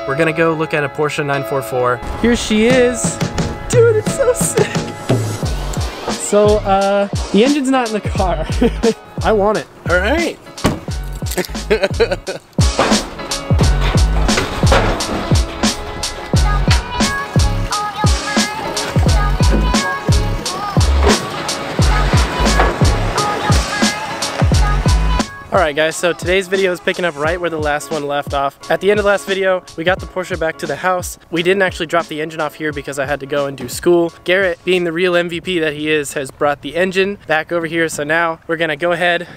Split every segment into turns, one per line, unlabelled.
We're gonna go look at a Porsche 944. Here she is. Dude, it's so sick. So, the engine's not in the car. I want it.
All right.
Alright guys, so today's video is picking up right where the last one left off. At the end of the last video, we got the Porsche back to the house. We didn't actually drop the engine off here because I had to go and do school. Garrett, being the real MVP that he is, has brought the engine back over here. So now we're gonna go ahead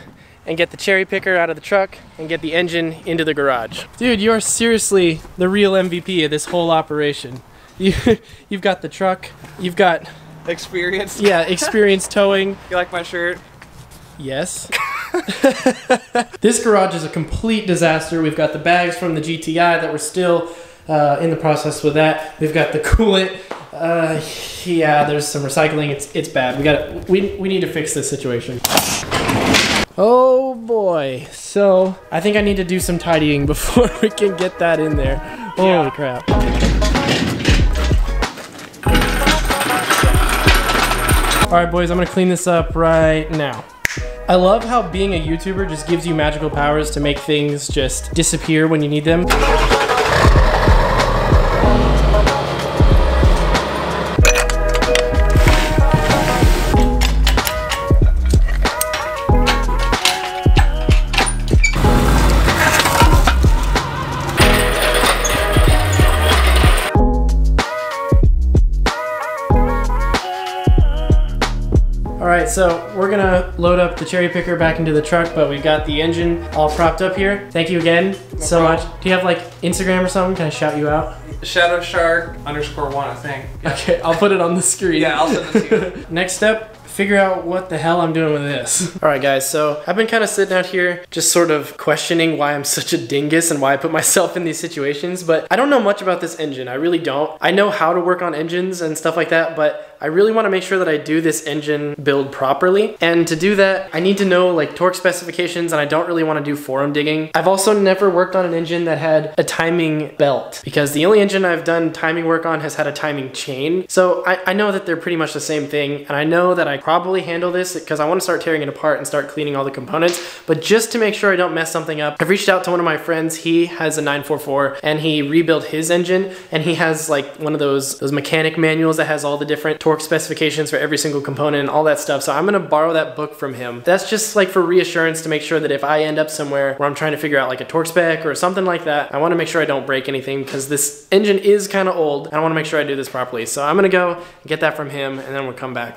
and get the cherry picker out of the truck and get the engine into the garage. Dude, you are seriously the real MVP of this whole operation. You've got the truck, you've got...
Experience?
Yeah, experience towing.
You like my shirt?
Yes. This garage is a complete disaster. We've got the bags from the GTI that we're still in the process with that. We've got the coolant. Yeah, there's some recycling. It's bad. We need to fix this situation. Oh boy. So I think I need to do some tidying before we can get that in there. Holy crap. All right, boys, I'm gonna clean this up right now. I love how being a YouTuber just gives you magical powers to make things just disappear when you need them. Alright, so we're gonna load up the cherry picker back into the truck, but we've got the engine all propped up here. Thank you again so much. Do you have like Instagram or something? Can I shout you out?
ShadowShark_1, I think. Yeah.
Okay, I'll put it on the screen.
Yeah, I'll send it to you.
Next step, figure out what the hell I'm doing with this. Alright guys, so I've been kind of sitting out here just sort of questioning why I'm such a dingus and why I put myself in these situations, but I don't know much about this engine. I really don't. I know how to work on engines and stuff like that, but I really want to make sure that I do this engine build properly. And to do that, I need to know like torque specifications, and I don't really want to do forum digging. I've also never worked on an engine that had a timing belt, because the only engine I've done timing work on has had a timing chain. So I know that they're pretty much the same thing, and I know that I probably handle this because I want to start tearing it apart and start cleaning all the components. But just to make sure I don't mess something up, I've reached out to one of my friends. He has a 944 and he rebuilt his engine, and he has like one of those mechanic manuals that has all the different torque specifications for every single component and all that stuff. So I'm gonna borrow that book from him. That's just like for reassurance, to make sure that if I end up somewhere where I'm trying to figure out like a torque spec or something like that, I want to make sure I don't break anything, because this engine is kind of old and I want to make sure I do this properly. So I'm gonna go and get that from him, and then we'll come back.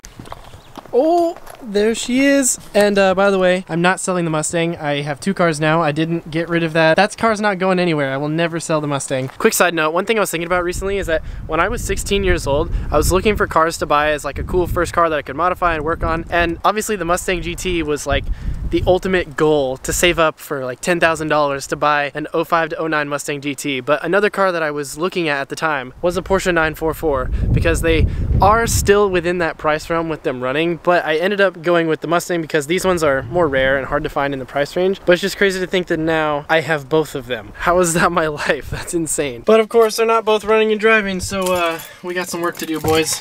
Oh, there she is. And by the way, I'm not selling the Mustang. I have two cars now. I didn't get rid of that. That car's not going anywhere. I will never sell the Mustang. Quick side note, one thing I was thinking about recently is that when I was 16 years old, I was looking for cars to buy as like a cool first car that I could modify and work on. And obviously the Mustang GT was like the ultimate goal, to save up for like $10,000 to buy an 05 to 09 Mustang GT. But another car that I was looking at the time was a Porsche 944, because they are still within that price realm with them running. But I ended up going with the Mustang because these ones are more rare and hard to find in the price range. But it's just crazy to think that now I have both of them. How is that my life? That's insane. But of course they're not both running and driving, so we got some work to do, boys.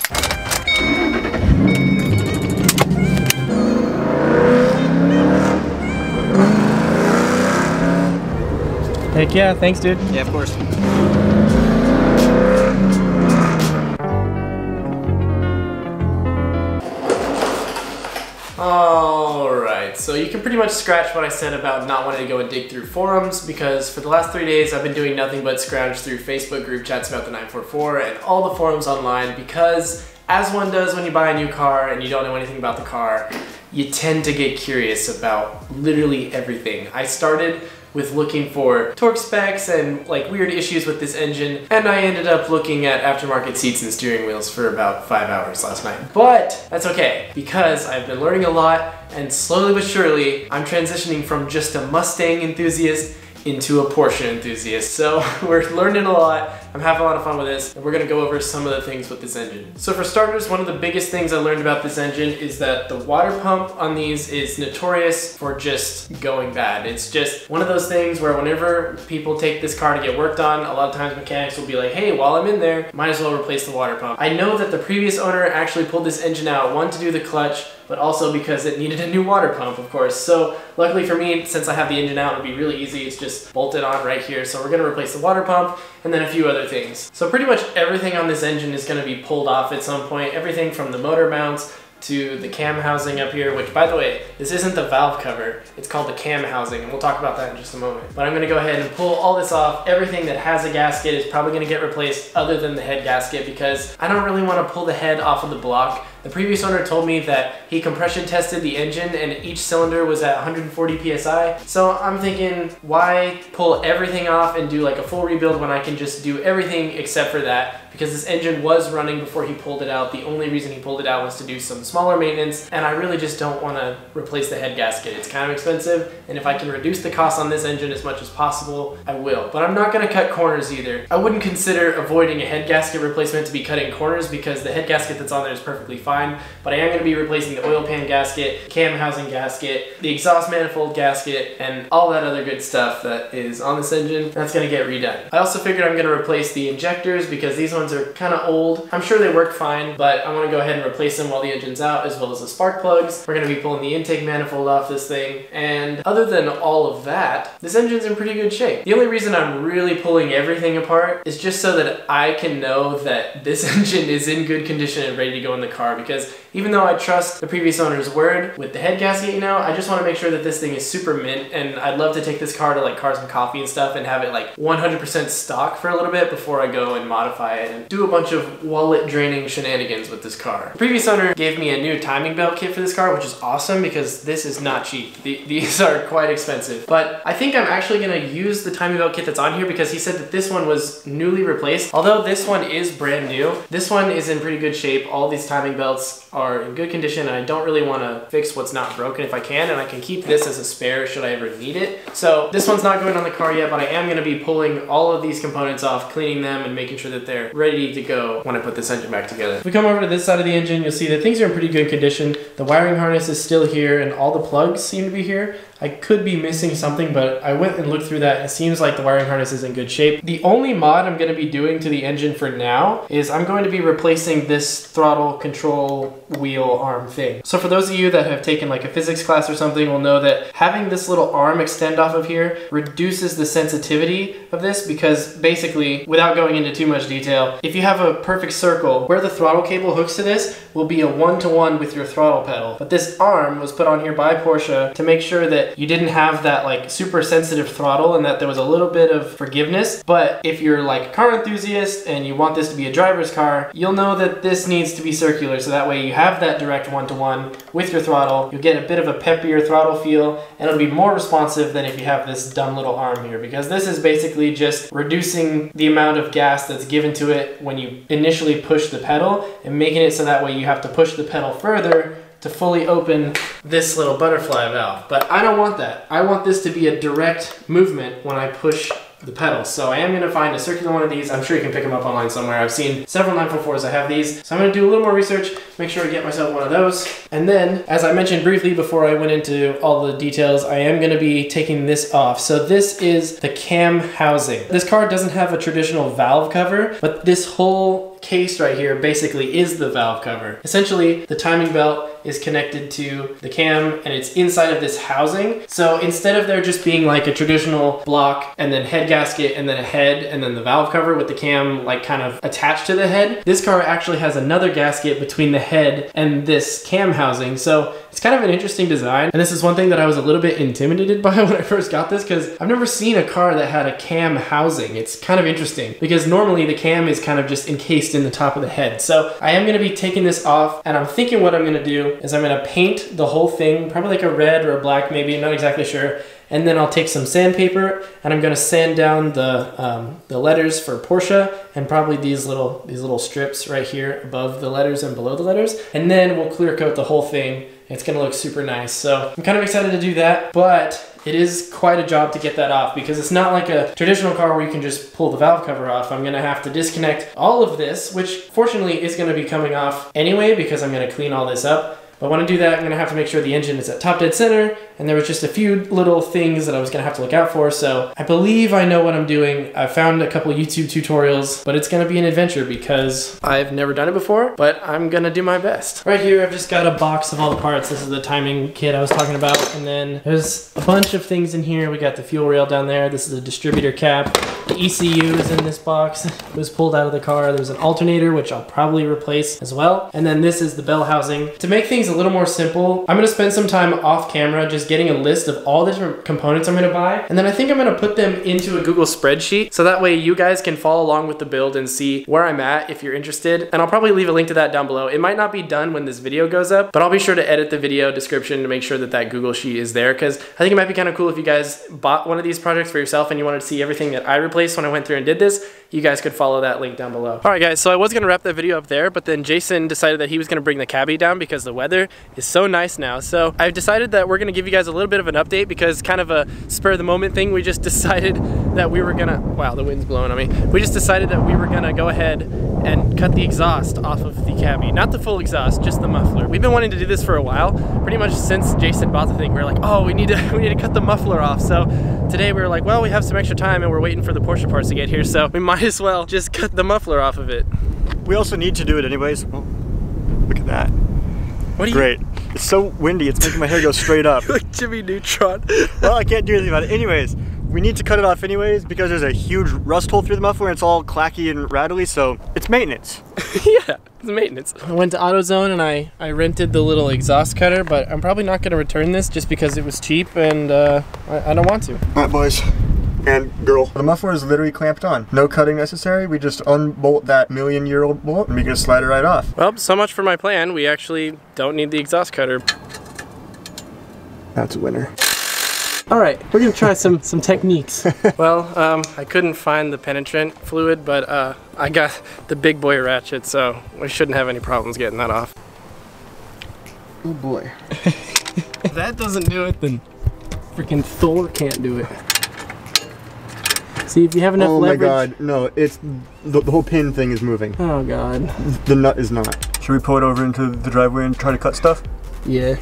Heck yeah, thanks dude.
Yeah, of course.
Alright, so you can pretty much scratch what I said about not wanting to go and dig through forums, because for the last 3 days I've been doing nothing but scrounge through Facebook group chats about the 944 and all the forums online, because as one does when you buy a new car and you don't know anything about the car, you tend to get curious about literally everything. I started with looking for torque specs and like weird issues with this engine, and I ended up looking at aftermarket seats and steering wheels for about 5 hours last night. But that's okay, because I've been learning a lot, and slowly but surely I'm transitioning from just a Mustang enthusiast into a Porsche enthusiast. So we're learning a lot. I'm having a lot of fun with this, and we're gonna go over some of the things with this engine. So for starters, one of the biggest things I learned about this engine is that the water pump on these is notorious for just going bad. It's just one of those things where whenever people take this car to get worked on, a lot of times mechanics will be like, hey, while I'm in there, might as well replace the water pump. I know that the previous owner actually pulled this engine out, one, to do the clutch, but also because it needed a new water pump, of course. So luckily for me, since I have the engine out, it'll be really easy. It's just bolted on right here. So we're gonna replace the water pump and then a few other things. So pretty much everything on this engine is gonna be pulled off at some point. Everything from the motor mounts to the cam housing up here, which, by the way, this isn't the valve cover. It's called the cam housing, and we'll talk about that in just a moment. But I'm gonna go ahead and pull all this off. Everything that has a gasket is probably gonna get replaced other than the head gasket, because I don't really wanna pull the head off of the block. The previous owner told me that he compression tested the engine and each cylinder was at 140 PSI. So I'm thinking, why pull everything off and do like a full rebuild when I can just do everything except for that? Because this engine was running before he pulled it out. The only reason he pulled it out was to do some smaller maintenance, and I really just don't want to replace the head gasket. It's kind of expensive, and if I can reduce the cost on this engine as much as possible, I will. But I'm not going to cut corners either. I wouldn't consider avoiding a head gasket replacement to be cutting corners, because the head gasket that's on there is perfectly fine, but I am going to be replacing the oil pan gasket, cam housing gasket, the exhaust manifold gasket, and all that other good stuff that is on this engine. That's going to get redone. I also figured I'm going to replace the injectors, because these ones are kind of old. I'm sure they work fine, but I want to go ahead and replace them while the engine's out, as well as the spark plugs. We're going to be pulling the intake manifold off this thing, and other than all of that, this engine's in pretty good shape. The only reason I'm really pulling everything apart is just so that I can know that this engine is in good condition and ready to go in the car, because even though I trust the previous owner's word with the head gasket, you know, I just want to make sure that this thing is super mint, and I'd love to take this car to like Cars and Coffee and stuff and have it like 100% stock for a little bit before I go and modify it and do a bunch of wallet draining shenanigans with this car. The previous owner gave me a new timing belt kit for this car, which is awesome because this is not cheap. These are quite expensive, but I think I'm actually going to use the timing belt kit that's on here, because he said that this one was newly replaced. Although this one is brand new, this one is in pretty good shape. All these timing belts are in good condition, and I don't really want to fix what's not broken if I can, and I can keep this as a spare should I ever need it. So this one's not going on the car yet, but I am going to be pulling all of these components off, cleaning them, and making sure that they're ready to go when I put this engine back together. If we come over to this side of the engine, you'll see that things are in pretty good condition. The wiring harness is still here, and all the plugs seem to be here. I could be missing something, but I went and looked through that. It seems like the wiring harness is in good shape. The only mod I'm going to be doing to the engine for now is I'm going to be replacing this throttle control wheel arm thing. So for those of you that have taken like a physics class or something will know that having this little arm extend off of here reduces the sensitivity of this, because basically, without going into too much detail, if you have a perfect circle, where the throttle cable hooks to this will be a one-to-one with your throttle pedal. But this arm was put on here by Porsche to make sure that you didn't have that like super sensitive throttle, and that there was a little bit of forgiveness. But if you're like a car enthusiast and you want this to be a driver's car, you'll know that this needs to be circular, so that way you have that direct one-to-one with your throttle. You'll get a bit of a peppier throttle feel, and it'll be more responsive than if you have this dumb little arm here, because this is basically just reducing the amount of gas that's given to it when you initially push the pedal, and making it so that way you have to push the pedal further to fully open this little butterfly valve. But I don't want that. I want this to be a direct movement when I push the pedals. So I am going to find a circular one of these. I'm sure you can pick them up online somewhere. I've seen several 944s that have these. So I'm going to do a little more research, make sure I get myself one of those. And then, as I mentioned briefly before I went into all the details, I am going to be taking this off. So this is the cam housing. This car doesn't have a traditional valve cover, but this whole case right here basically is the valve cover. Essentially, the timing belt is connected to the cam, and it's inside of this housing. So instead of there just being like a traditional block and then head gasket and then a head and then the valve cover with the cam like kind of attached to the head, this car actually has another gasket between the head and this cam housing. So it's kind of an interesting design, and this is one thing that I was a little bit intimidated by when I first got this, because I've never seen a car that had a cam housing. It's kind of interesting because normally the cam is kind of just encased in the top of the head. So I am going to be taking this off, and I'm thinking what I'm going to do is I'm going to paint the whole thing, probably like a red or a black maybe, I'm not exactly sure. And then I'll take some sandpaper and I'm gonna sand down the letters for Porsche and probably these little strips right here above the letters and below the letters. And then we'll clear coat the whole thing. It's gonna look super nice. So I'm kind of excited to do that, but it is quite a job to get that off because it's not like a traditional car where you can just pull the valve cover off. I'm gonna have to disconnect all of this, which fortunately is gonna be coming off anyway because I'm gonna clean all this up. But when I do that, I'm gonna have to make sure the engine is at top dead center, and there was just a few little things that I was gonna have to look out for, so I believe I know what I'm doing. I found a couple YouTube tutorials, but it's gonna be an adventure because I've never done it before, but I'm gonna do my best. Right here, I've just got a box of all the parts. This is the timing kit I was talking about, and then there's a bunch of things in here. We got the fuel rail down there. This is a distributor cap. The ECU is in this box. It was pulled out of the car. There's an alternator, which I'll probably replace as well. And then this is the bell housing. To make things a little more simple, I'm gonna spend some time off camera just getting a list of all the different components I'm gonna buy. And then I think I'm gonna put them into a Google spreadsheet so that way you guys can follow along with the build and see where I'm at if you're interested. And I'll probably leave a link to that down below. It might not be done when this video goes up, but I'll be sure to edit the video description to make sure that that Google sheet is there because I think it might be kind of cool if you guys bought one of these projects for yourself and you wanted to see everything that I replaced when I went through and did this. You guys could follow that link down below. All right guys, so I was gonna wrap that video up there, but then Jason decided that he was gonna bring the cabbie down because the weather is so nice now. So I've decided that we're gonna give you guys a little bit of an update because kind of a spur of the moment thing. We just decided that we were gonna, wow, the wind's blowing on me. We just decided that we were gonna go ahead and cut the exhaust off of the cabbie. Not the full exhaust, just the muffler. We've been wanting to do this for a while, pretty much since Jason bought the thing. We were like, oh, we need to cut the muffler off. So today we were like, well, we have some extra time and we're waiting for the Porsche parts to get here, so we might as well just cut the muffler off of it.
We also need to do it anyways. Oh, look at that.
What are you?
Great. It's so windy, it's making my hair go straight up.
You're like Jimmy Neutron.
Well, I can't do anything about it. Anyways, we need to cut it off anyways because there's a huge rust hole through the muffler and it's all clacky and rattly, so it's maintenance.
Yeah, it's maintenance. I went to AutoZone and I rented the little exhaust cutter, but I'm probably not gonna return this just because it was cheap and I don't want to.
All right, boys. And girl, the muffler is literally clamped on. No cutting necessary. We just unbolt that million-year-old bolt and we can slide it right off.
Well, so much for my plan. We actually don't need the exhaust cutter.
That's a winner.
All right, we're gonna try some techniques. Well, I couldn't find the penetrant fluid, but I got the big boy ratchet, so we shouldn't have any problems getting that off.
Oh boy.
If that doesn't do it, then freaking Thor can't do it. See, if you have enough leverage.
Oh my god, no, it's the whole pin thing is moving.
Oh god.
The nut is not. Should we pull it over into the driveway and try to cut stuff?
Yeah.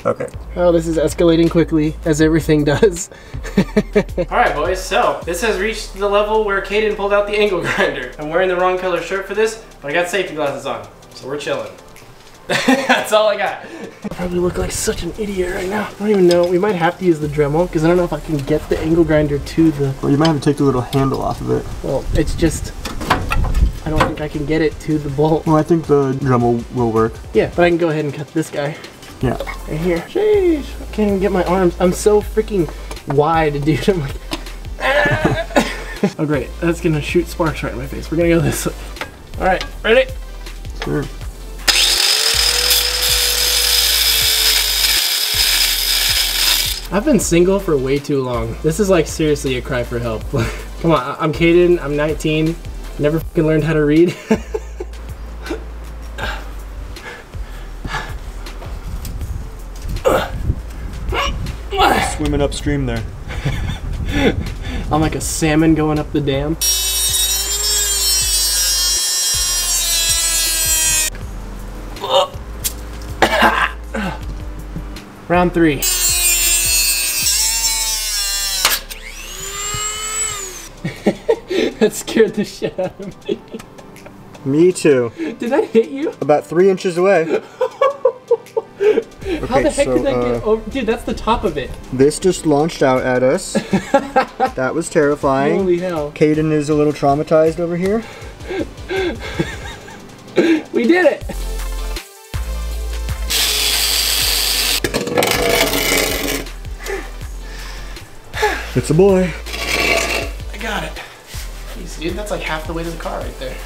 Okay.
Oh, this is escalating quickly, as everything does. Alright boys, so this has reached the level where Kaidan pulled out the angle grinder. I'm wearing the wrong color shirt for this, but I got safety glasses on, so we're chilling. That's all I got. I probably look like such an idiot right now. I don't even know. We might have to use the Dremel because I don't know if I can get the angle grinder to the...
Well, you might have to take the little handle off of it.
Well, it's just... I don't think I can get it to the bolt.
Well, I think the Dremel will work.
Yeah, but I can go ahead and cut this guy.
Yeah.
Right here. Sheesh. I can't even get my arms. I'm so freaking wide, dude. I'm like... Ah. Oh, great. That's going to shoot sparks right in my face. We're going to go this way. All right. Ready?
Sure.
I've been single for way too long. This is like seriously a cry for help. Come on, I'm Kaidan, I'm 19, never fucking learned how to read.
Swimming upstream there.
I'm like a salmon going up the dam. Round 3. That scared the shit out of me.
Me too.
Did that hit you?
About 3 inches away.
How the heck did that get over? Dude, that's the top of it.
This just launched out at us. That was terrifying.
Holy hell.
Kaidan is a little traumatized over here.
We did it!
It's a boy.
I got it. Jeez, dude, that's like half the way to the car right there.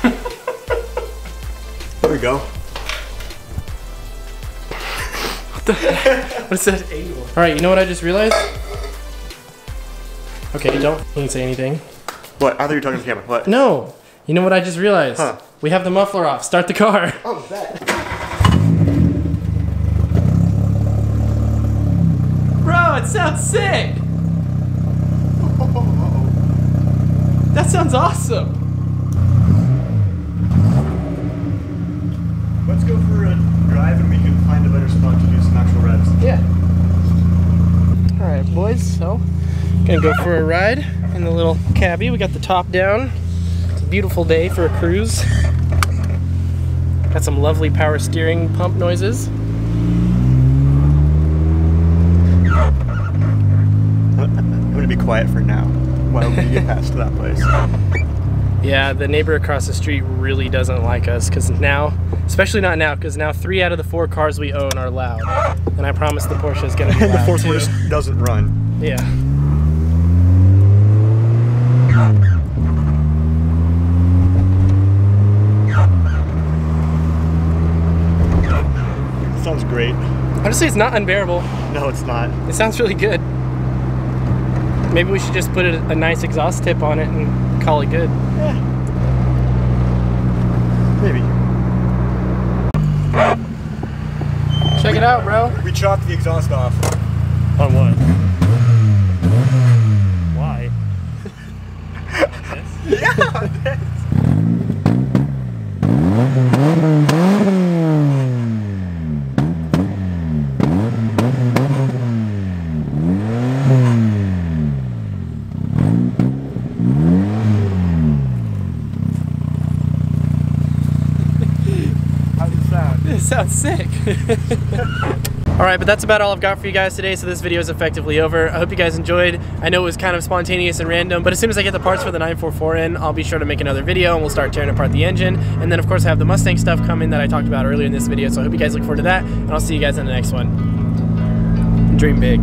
There we go.
What the heck? What's that angle? Alright, you know what I just realized? Okay, don't f***ing say anything.
What? I thought you were talking to the camera. What?
No! You know what I just realized?
Huh.
We have the muffler off. Start the car.
Oh, that.
Bro, it sounds sick! That sounds awesome!
Let's go for a drive and we can find a better spot to do some actual revs.
Yeah. Alright, boys, so gonna go for a ride in the little cabbie. We got the top down. It's a beautiful day for a cruise. Got some lovely power steering pump noises.
I'm gonna be quiet for now while we get past that place.
Yeah, the neighbor across the street really doesn't like us because now, especially not now, because now 3 out of the 4 cars we own are loud. And I promise the Porsche is gonna be
And the
loud
fourth
too.
one just doesn't run.
Yeah.
Sounds great.
Honestly, it's not unbearable.
No, it's not.
It sounds really good. Maybe we should just put a nice exhaust tip on it and call it good.
Yeah. Maybe.
Check it out, bro.
We chopped the exhaust off.
On what?
Why?
Yeah, this. How does it sound?
It sounds sick. Alright, but that's about all I've got for you guys today, so this video is effectively over. I hope you guys enjoyed. I know it was kind of spontaneous and random, but as soon as I get the parts for the 944 in, I'll be sure to make another video and we'll start tearing apart the engine. And then of course I have the Mustang stuff coming that I talked about earlier in this video, so I hope you guys look forward to that, and I'll see you guys in the next one. Dream big.